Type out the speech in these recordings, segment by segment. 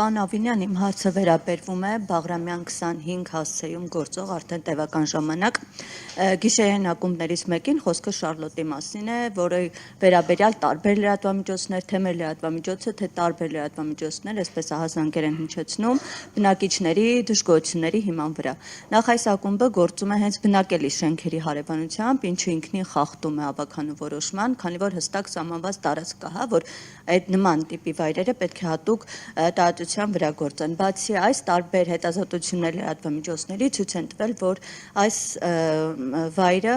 Պարոն Ավինյան, իմ հարցը վերաբերվում է Բաղրամյան 25 հասցեում գործող արդեն տևական ժամանակ գիշերային ակումբներից մեկին, խոսքը Շարլոտի մասին է, որը վերաբերյալ տարբեր լրատվամիջոցներ, թե մեր լրատվամիջոցը, թե տարբեր լրատվամիջոցներ, այսպես ահազանգեր են հնչեցնում բնակիչների դժգոհությունների հիման վրա։ Նախ այս ակումբը գործում է հենց բնակելի շենքերի հարևանությամբ, ինչը ինքնին խախտում է ավականու որոշման, քանի որ հստակ սահմանված տարածք կա, որ այդ նման տիպի վայրերը պետք է հատուկ տարածության վրա գործեն։ Բացի այս, տարբեր հետազոտություններ լրատվամիջոցների ցույց են տվել, որ այս վայրը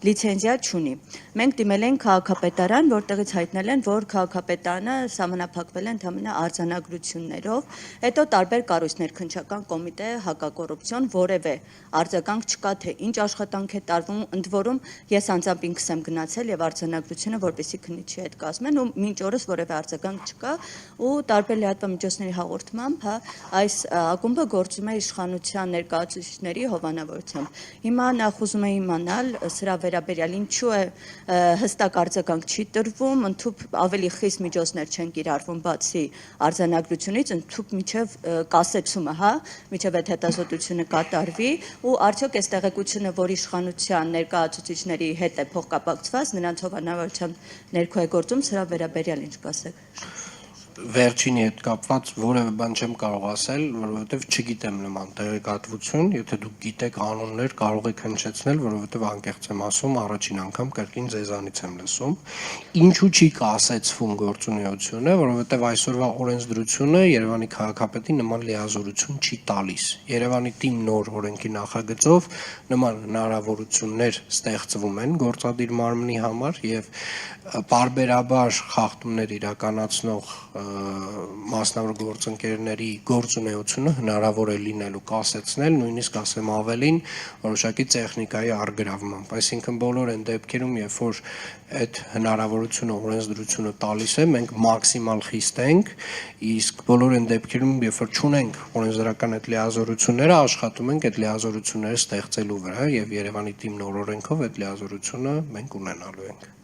լիցենզիա չունի։ Մենք դիմել ենք քաղաքապետարան, որտեղից հայտնել են, որ քաղաքապետարանը սահմանափակվել է ընդհանրապես արձանագրություններով, հետո տարբեր կառույցներ, քննչական կոմիտե, հակակոռուպցիոն, որևէ արձագանք չկա, թե ինչ աշխատանք է տարվում, ընդ որում ես անձամբ ինքս եմ գնացել եւ արձանագրությունը, որպեսզի քննիչի հետ կազմեն, ու մինչ օրս որևէ արձագանք չկա, ու տարբեր լրատվամիջոցների հաղորդմամբ այս ակումբը գործում է իշխանության ներկայացուցիչների հովանավորությամբ։ Հիմա նախ ուզում եմ իմանալ սրա վերաբերյալ ինչու է հստակ արձագանք չի տրվում, ընդհանուր ավելի խիստ միջոցներ չեն կիրառվում բացի արձանագրությունից, ընդհանուր միջև կասեցումը, միջև այդ հետազոտությունը կատարվի, ու արդյոք այս տեղեկությունը, որ իշխանության ներկայացուցիչների հետ է փոխկապակցված, նրանց հովանավորությամբ ներքո է գործում, սրա վերաբերյալ ինչ կասեք։ Վերջինի հետ կապված որևէ բան չեմ կարող ասել, որովհետև չգիտեմ նման տեղեկատվություն, եթե դուք գիտեք անուններ, կարող եք հնչեցնել, որովհետև անկեղծ եմ ասում, առաջին անգամ կրկին ձեզանից եմ լսում։ Ինչու չի կասեցվում գործունեությունը, որովհետև այսօրվա օրենսդրությունը Երևանի քաղաքապետի նման լիազորություն չի տալիս։ Երևանի թիմ նոր օրենքի նախագծով նման հնարավորություններ ստեղծվում են գործադիր մարմնի համար եւ պարբերաբար խախտումներ իրականացնող մասնավոր գործընկերների գործունեությունը հնարավոր է լինելու կասեցնել, նույնիսկ ասեմ ավելին, որոշակի տեխնիկայի առգրավմամբ։ Այսինքն բոլոր այն դեպքերում, երբ որ այդ հնարավորությունը օրենսդրությունը տալիս է, մենք մաքսիմալ խիստ ենք, իսկ բոլոր այն դեպքերում, երբ որ չունենք օրենսդրական այդ լիազորությունները, աշխատում ենք այդ լիազորությունները ստեղծելու վրա եւ Երևանի թիմ նոր օրենքով այդ լիազորությունը մենք ունենալու ենք։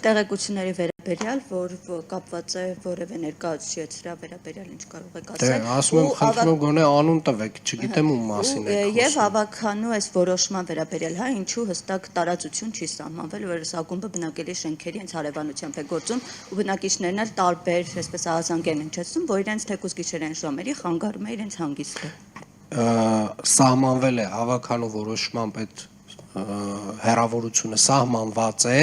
Տեղեկությունների վերաբերյալ, որ կապված է որևէ ներկայացուցիչ հետ սրա վերաբերյալ ինչ կարող եք ասել։ Դե ասում եմ, խնդրում եմ գոնե անուն տվեք, չգիտեմ ում մասին եք խոսում։ Եվ ավականու այս որոշման վերաբերյալ, ինչու հստակ տարածություն չի սահմանվել, որ այս ակումբը բնակելի շենքերի հենց հարևանությամբ է գործում, ու բնակիչներն էլ տարբեր, այսպես ահազանգ են հնչեցնում, որ իրենց թեկուզ գիշերային ժամերի խանգարում է իրենց հանգիստը։ Սահմանվել է ավականու որոշմամբ այդ հեռավորությունը սահմանված է,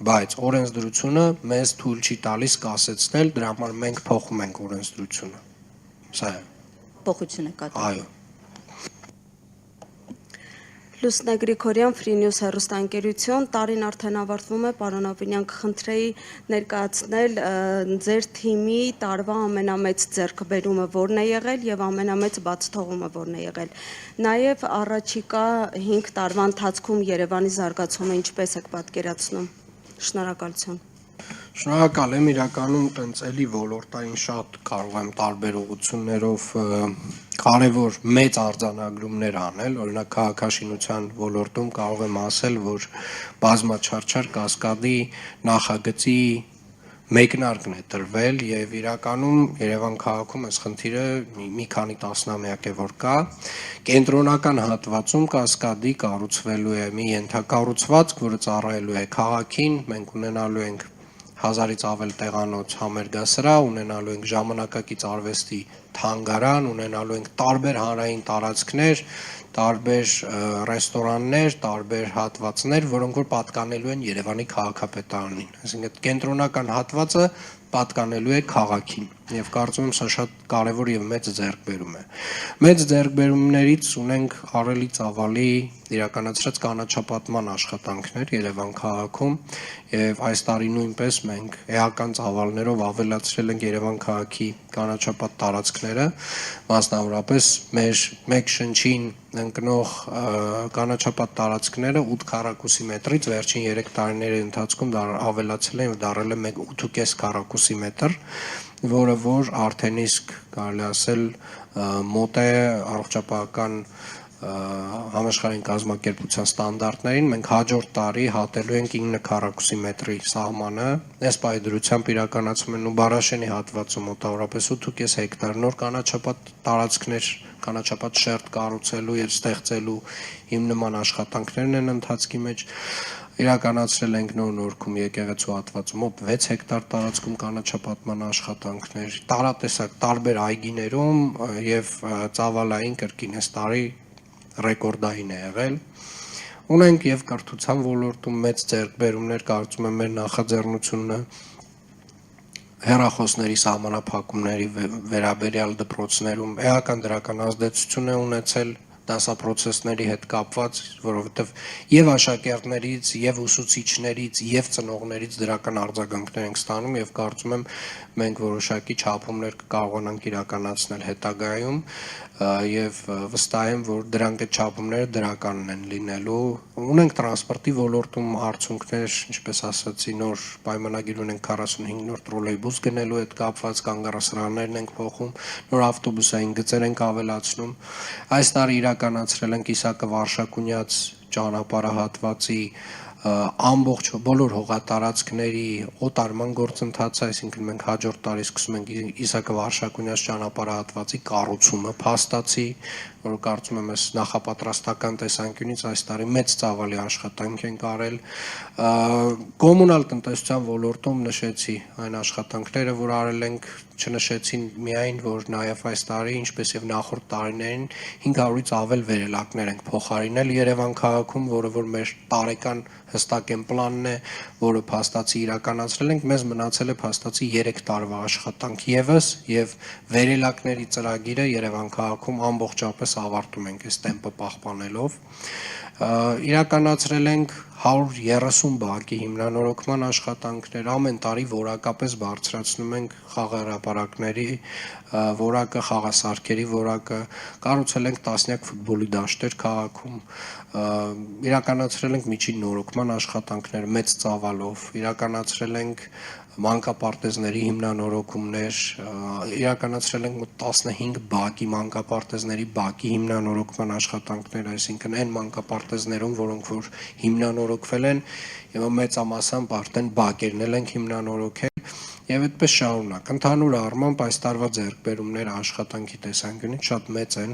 բայց օրենսդրությունը մեզ թույլ չի տալիս կասեցնել, դրա համար մենք փոխում ենք օրենսդրությունը։ Սա է։ Փոխություն է կատարվում։ Այո։ Լուսնե Գրիգորյան, Free News հեռուստաընկերություն, տարին արդեն ավարտվում է, պարոն Ավինյան, կխնդրեի ներկայացնել ձեր թիմի տարվա ամենամեծ ձեռքբերումը որն է եղել եւ ամենամեծ բացթողումը որն է եղել։ Նաեւ առաջիկա 5 տարվա ընթացքում Երևանի զարգացումը ինչպես եք պատկերացնում։ Շնորհակալություն։ Շնորհակալ եմ, իրականում տենց էլի ոլորտային շատ կարող եմ տարբեր ուղղություններով կարևոր մեծ արձանագրումներ անել, օրինակ քաղաքաշինության ոլորտում կարող եմ ասել, որ բազմաչարչար կասկադի նախագծի մեկնարկն է տրվել եւ իրականում Երևան քաղաքում այս խնդիրը մի քանի տասնամյակ է որ կա, կենտրոնական հատվածում կասկադի կառուցվելու է մի ենթակառուցվածք, որը ծառայելու է քաղաքին, մենք ունենալու ենք 1000-ից ավել տեղանոց համերգասրահ, ունենալու ենք ժամանակակից արվեստի թանգարան, ունենալու ենք տարբեր հանրային տարածքներ, տարբեր ռեստորաններ, տարբեր հատվածներ, որոնք որ պատկանելու են Երևանի քաղաքապետարանին։ Այսինքն կենտրոնական հատվածը պատկանելու է քաղաքին եւ կարծում եմ սա շատ կարեւոր եւ մեծ ձեռքբերում է։ Մեծ ձեռքբերումներից ունենք առելի ծավալի իրականացրած կանաչապատման աշխատանքներ Երևան քաղաքում եւ այս տարի նույնպես մենք էական ծավալներով ավելացրել ենք Երևան քաղաքի կանաչապատ տարածքները, մասնավորապես մեր մեկ շնչին ընկնող կանաչապատ տարածքները 8 քառակուսի մետրից վերջին 3 տարիների ընթացքում ավելացել են եւ դարել է 8.5 քառակուսի մետր, որը որ արդեն իսկ կարելի ասել մոտ է առողջապահական համաշխարհային կազմակերպության ստանդարտներին, մենք հաջորդ տարի հատելու ենք 9 քառակուսի մետրի սահմանը, այս պայդրությամբ իրականացում են ու Բարաշենի հատվածում մոտավորապես 8.5 հեկտար նոր կանաչապատ տարածքներ, կանաչապատ շերտ կառուցելու եւ ստեղծելու հիմնման աշխատանքներն են ընթացքի մեջ, իրականացրել ենք նոր-նորքում եկեղեցու հատվածում մոտ 6 հեկտար տարածքում կանաչապատման աշխատանքներ, տարատեսակ տարբեր այգիներում եւ ծավալային կրկին այս տարի ռեկորդային է եղել։ Ունենք եւ կրթության ոլորտում մեծ ձեռքբերումներ, կարծում եմ մեր նախաձեռնությունը հեռախոսների սահմանափակումների վերաբերյալ դպրոցներում էական դրական ազդեցություն է ունեցել դասապրոցեսների հետ կապված, որովհետև եւ աշակերտներից, եւ ուսուցիչներից, եւ ծնողներից դրական արձագանքներ ենք ստանում եւ կարծում եմ մենք որոշակի չափումներ կկարողանանք իրականացնել հետագայում եւ վստահ եմ, որ դրանք այդ չափումները դրականն են լինելու։ Ունենք տրանսպորտի ոլորտում արդյունքներ, ինչպես ասացի, նոր պայմանագիր ունենք 45 նոր տրոլեյբուս գնելու հետ կապված, կանգառասրաններն ենք փոխում, նոր ավտոբուսային գծեր ենք ավելացնում։ Այս տարի իրականացրել ենք Իսակը Վարշակունյաց ճանապարհահատվածի ամբողջ բոլոր հողատարածքների օտարման գործընթացը, այսինքն մենք հաջորդ տարի սկսում ենք Իսակը Վարշակունյաց ճանապարհահատվածի կառուցումը փաստացի, որը կարծում եմ այս նախապատրաստական տեսանկյունից այս տարի մեծ ծավալի աշխատանք ենք արել։ Կոմունալ տնտեսության ոլորտում նշեցի այն աշխատանքները, որ արել ենք, չնշեցին միայն, որ նաև այս տարի, ինչպես եւ նախորդ տարիներին 500-ից ավել վերելակներ ենք փոխարինել Երևան քաղաքում, որը որ մեր տարեկան հստակ են պլանն է, որը փաստացի իրականացրել ենք, մեզ մնացել է փաստացի 3 տարվա աշխատանք եւս եւ վերելակների ծրագիրը Երևան քաղաքում ամբողջապես ավարտում ենք այս տեմպը պահպանելով։ Իրականացրել ենք 130 բակի հիմնանորոգման աշխատանքներ, ամեն տարի որակապես բարձրացնում ենք խաղահրապարակների որակը, խաղասարքերի որակը, կառուցել ենք տասնյակ ֆուտբոլի դաշտեր քաղաքում, իրականացրել ենք միջին նորոգման աշխատանքներ մեծ ծավալով, իրականացրել ենք մանկապարտեզների հիմնանորոգումներ, իրականացրել ենք 15 բակի մանկապարտեզների բակի հիմնանորոգման աշխատանքներ, այսինքն այն մանկապարտեզներում, որոնք որ հիմնանորոգվել են, եւ մեծամասամբ արդեն բակերն ենք հիմնանորոգել եւ այդպես շարունակ։ Ընդհանուր առմամբ այս տարվա ձեռքբերումները աշխատանքի տեսանկյունից շատ մեծ են։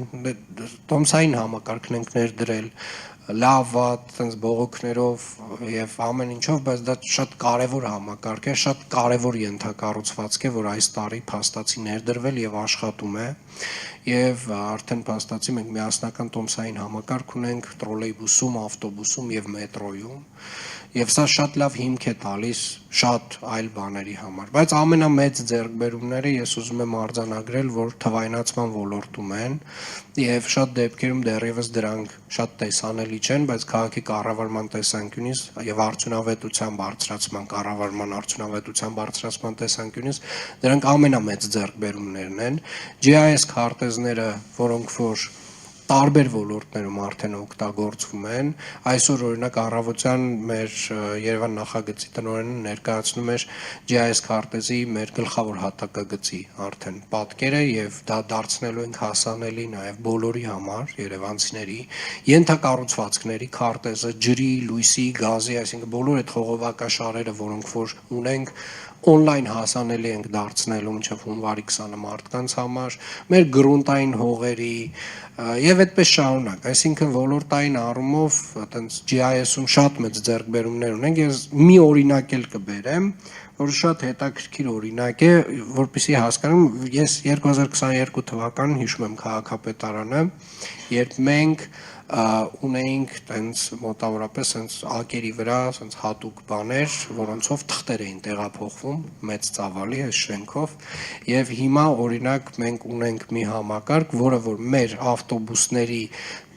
Տոմսային համակարգն ենք ներդրել, լավ վատ, այնց բողոքներով եւ ամեն ինչով, բայց դա շատ կարեւոր համակարգ է, շատ կարեւոր ենթակառուցվածք է, որ այս տարի փաստացի ներդրվել եւ աշխատում է։ Եվ արդեն փաստացի մենք միասնական տոմսային համակարգ ունենք տրոլեյբուսում, ավտոբուսում եւ մետրոյում։ Եվ սա շատ լավ հիմք է տալիս շատ այլ բաների համար, բայց ամենամեծ ձեռքբերումները ես ուզում եմ արձանագրել, որ թվայնացման ոլորտում են եւ շատ դեպքերում դեռևս դրանք շատ տեսանելի չեն, բայց քաղաքի կառավարման տեսանկյունից եւ արդյունավետության բարձրացման, կառավարման արդյունավետության բարձրացման տեսանկյունից դրանք ամենամեծ ձեռքբերումներն են։ GIS քարտեզները, որոնք որ տարբեր ոլորտներում արդեն օգտագործվում են, այսօր օրինակ առավոտյան մեր Երևան նախագծի տնօրենը ներկայացնում էր GIS քարտեզի մեր գլխավոր հատակագծի արդեն պատկերը եւ դա դարձնելու ենք հասանելի նաեւ բոլորի համար, երևանցիների, ենթակառուցվածքների քարտեզը, ջրի, լույսի, գազի, այսինքն բոլոր այդ խողովակաշարերը, որոնք որ ունենք on-line հասանելի ենք դարձնելու մինչև հունվարի 20-ը մարդկանց համար, մեր գրունտային հողերի եւ այդպես շարունակ, այսինքն ոլորտային առումով այտենց GIS-ում շատ մեծ ձեռքբերումներ ունենք, ես մի օրինակ էլ կբերեմ, որը շատ հետաքրքիր օրինակ է, որպեսզի հասկանամ, ես 2022 թվականին հիշում եմ քաղաքապետարանը, երբ մենք ունեինք տենց մոտավորապես sense ակերի վրա sense հատուկ բաներ, որոնցով թղթեր էին տեղափոխվում մեծ ծավալի այս շենքով եւ հիմա օրինակ մենք ունենք մի համակարգ, որը որ մեր ավտոբուսների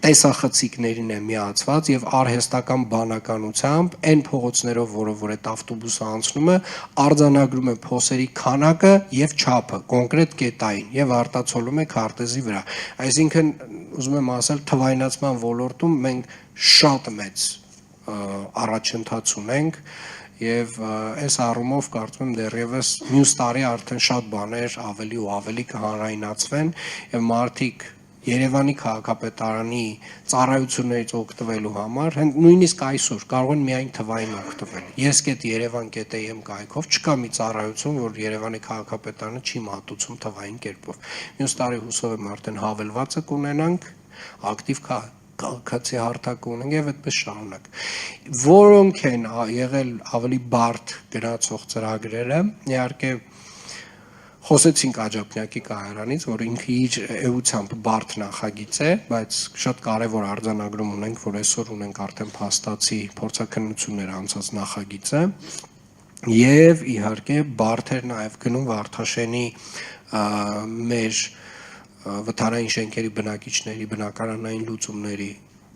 տեսախցիկներին է միացված եւ արհեստական բանականությամբ այն փողոցներով, որով որ այդ ավտոբուսը անցնում է, արձանագրում է փոսերի քանակը եւ չափը, կոնկրետ կետային եւ արտացոլում է քարտեզի վրա։ Այսինքն ուզում եմ ասել, թվայնացման ոլորտում մենք շատ մեծ առաջընթաց ունենք եւ այս առումով կարծում եմ դեռևս մյուս տարի արդեն շատ բաներ ավելի ու ավելի կհանրայնացվեն եւ մարդիկ Երևանի քաղաքապետարանի ծառայություններից օգտվելու համար, նույնիսկ այսօր կարող են միայն թվային օգտվել։ Yes.Yerevan.am կայքով չկա մի ծառայություն, որ Երևանի քաղաքապետարանը չի մատուցում թվային կերպով։ Մյուս տարի հուսով եմ արդեն հավելվածը կունենանք, ակտիվ քաղաքացի հարթակ ունենք եւ այդպես շարունակ։ Որոնք են եղել ավելի բարդ գնացող ծրագրերը, իհարկե Խոսեցինք Աջափնյակի կայարանից, որ ինքը իր էությամբ բարդ նախագիծ է, բայց շատ կարևոր արձանագրում ունենք, որ այսօր ունենք արդեն փաստացի փորձաքննություններ անցած նախագիծը եւ իհարկե բարդ էր նաեւ գնում Վարդաշենի մեր վթարային շենքերի բնակիչների բնակարանային լուծումների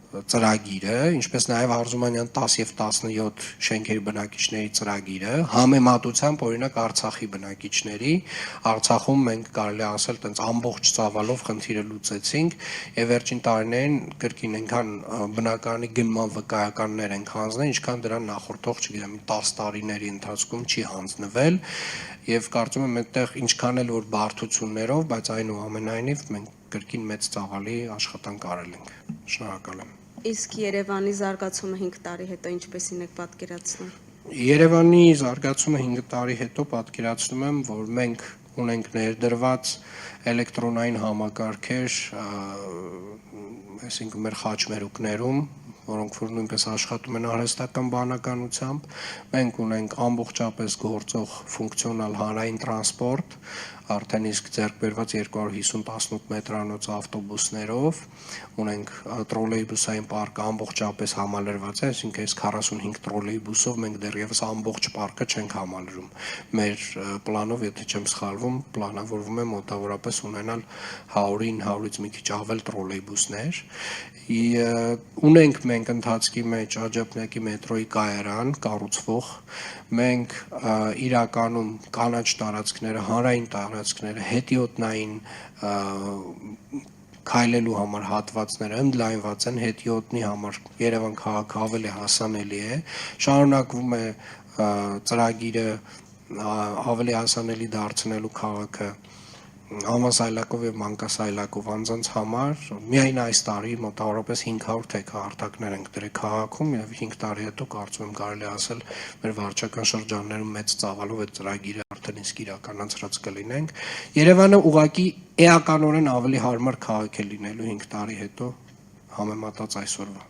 ծրագիրը, ինչպես նաև Արզումանյան 10 եւ 17 շենքերի բնակիչների ծրագիրը, համեմատությամբ օրինակ Արցախի բնակիչների, Արցախում մենք կարելի ասել տենց ամբողջ ծավալով խնդիրը լուծեցինք եւ վերջին տարիներին կրկին այնքան բնակարանի գնման վկայականներ են հանձնել, ինչքան դրան նախորդող, չգիտեմ, 10 տարիների ընթացքում չի հանձնվել եւ կարծում եմ այդտեղ ինչքան էլ որ բարդություններով, բայց այնուամենայնիվ մենք կրկին մեծ ծավալի աշխատանք արել ենք։ Շնորհակալ եմ։ Իսկ Երևանի զարգացումը 5 տարի հետո ինչպեսին եք պատկերացնում։ Երևանի զարգացումը 5 տարի հետո պատկերացնում եմ, որ մենք ունենք ներդրված էլեկտրոնային համակարգեր, այսինքն մեր խաչմերուկներում, որոնք որ նույնպես աշխատում են արհեստական բանականությամբ, մենք ունենք ամբողջապես գործող ֆունկցիոնալ հանրային տրանսպորտ, արդեն իսկ ձեռք բերված 250 մետրանոց ավտոբուսներով, ունենք տրոլեյբուսային պարկը ամբողջապես համալրված է, այսինքն այս 45 տրոլեյբուսով մենք դեռևս ամբողջ պարկը չենք համալրում։ Մեր պլանով, եթե չեմ սխալվում, պլանավորվում է մոտավորապես ունենալ 100-ին 100-ից մի քիչ ավել տրոլեյբուսներ։ Ունենք մենք ընթացքի մեջ Աջափնյակի մետրոյի կայարան կառուցվող, մենք իրականում կանաչ տարածքները, հանրային տարածքները, հետիոտնային քայլելու համար հատվածները ընդլայնված են, հետիոտնի համար Երևան քաղաքը ավելի հասանելի է, շարունակվում է ծրագիրը ավելի հասանելի դարձնելու քաղաքը անվասայլակով եւ մանկասայլակով անձանց համար միայն այս տարի մոտավորապես 500 թեքահարտակներ ենք դրել քաղաքում եւ 5 տարի հետո կարծում եմ կարելի ասել մեր վարչական շրջաններում մեծ ծավալով այդ ծրագիրը արդեն իսկ իրականացրած կլինենք։ Երևանը ուղղակի էականորեն ավելի հարմար քաղաք է լինելու 5 տարի հետո համեմատած այսօրվա։